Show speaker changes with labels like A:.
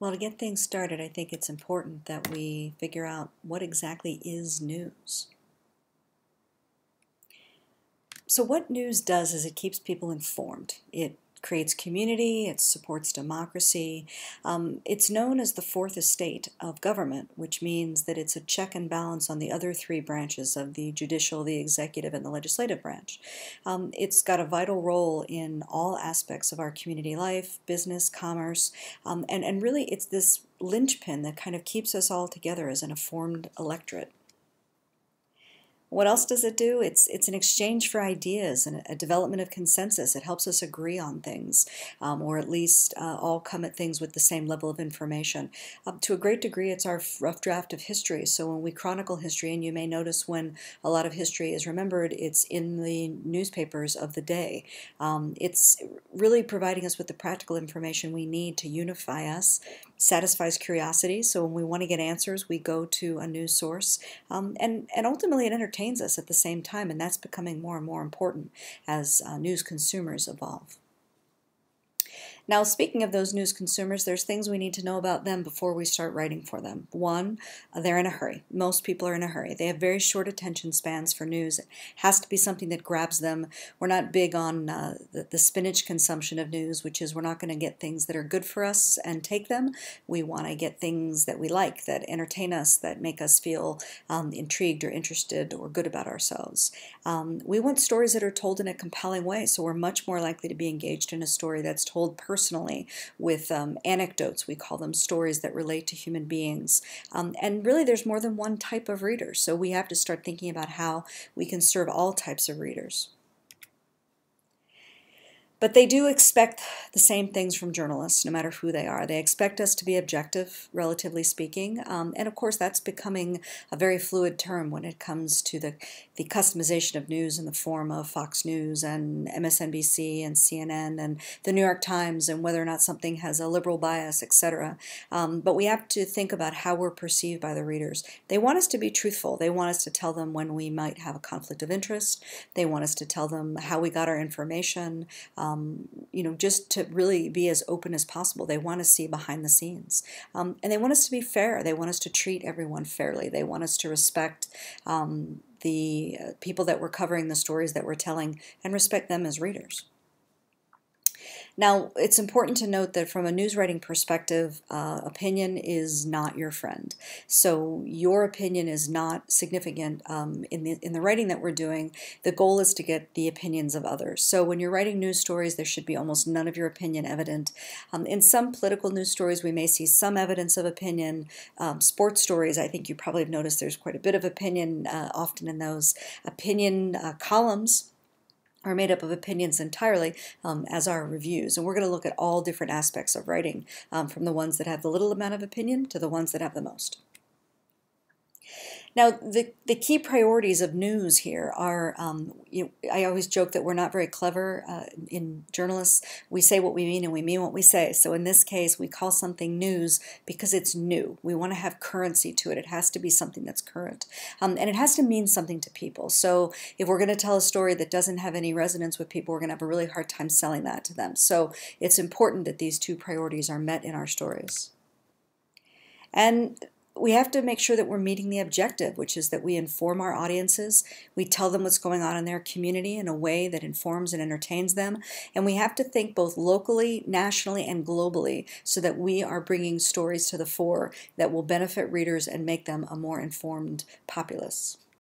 A: Well, to get things started, I think it's important that we figure out what exactly is news. So what news does is it keeps people informed. It creates community, it supports democracy. It's known as the fourth estate of government, which means that it's a check and balance on the other three branches of the judicial, the executive, and the legislative branch. It's got a vital role in all aspects of our community life, business, commerce, and really it's this linchpin that kind of keeps us all together as an informed electorate. What else does it do? It's an exchange for ideas and a development of consensus. It helps us agree on things, or at least all come at things with the same level of information. To a great degree, it's our rough draft of history. So when we chronicle history, and you may notice when a lot of history is remembered, it's in the newspapers of the day. It's really providing us with the practical information we need to unify us, satisfies curiosity. So when we want to get answers, we go to a news source, and ultimately it entertains us at the same time, and that's becoming more and more important as news consumers evolve. Now, speaking of those news consumers, there's things we need to know about them before we start writing for them. One, they're in a hurry. Most people are in a hurry. They have very short attention spans for news. It has to be something that grabs them. We're not big on the spinach consumption of news, which is we're not going to get things that are good for us and take them. We want to get things that we like, that entertain us, that make us feel intrigued or interested or good about ourselves. We want stories that are told in a compelling way, so we're much more likely to be engaged in a story that's told personally with anecdotes. We call them stories that relate to human beings. And really there's more than one type of reader, so we have to start thinking about how we can serve all types of readers. But they do expect the same things from journalists, no matter who they are. They expect us to be objective, relatively speaking, and of course that's becoming a very fluid term when it comes to the customization of news in the form of Fox News and MSNBC and CNN and the New York Times, and whether or not something has a liberal bias, etc. But we have to think about how we're perceived by the readers. They want us to be truthful. They want us to tell them when we might have a conflict of interest. They want us to tell them how we got our information. Just to really be as open as possible. They want to see behind the scenes. And they want us to be fair. They want us to treat everyone fairly. They want us to respect the people that we're covering, the stories that we're telling, and respect them as readers. Now, it's important to note that from a news writing perspective, opinion is not your friend. So your opinion is not significant in the writing that we're doing. The goal is to get the opinions of others. So when you're writing news stories, there should be almost none of your opinion evident. In some political news stories, we may see some evidence of opinion. Sports stories, I think you probably have noticed there's quite a bit of opinion often in those. Opinion columns are made up of opinions entirely, as are reviews. And we're going to look at all different aspects of writing, from the ones that have the little amount of opinion to the ones that have the most. Now, the key priorities of news here are, I always joke that we're not very clever in journalists. We say what we mean and we mean what we say. So in this case, we call something news because it's new. We want to have currency to it. It has to be something that's current. And it has to mean something to people. So if we're going to tell a story that doesn't have any resonance with people, we're going to have a really hard time selling that to them. So it's important that these two priorities are met in our stories. And we have to make sure that we're meeting the objective, which is that we inform our audiences, we tell them what's going on in their community in a way that informs and entertains them, and we have to think both locally, nationally, and globally so that we are bringing stories to the fore that will benefit readers and make them a more informed populace.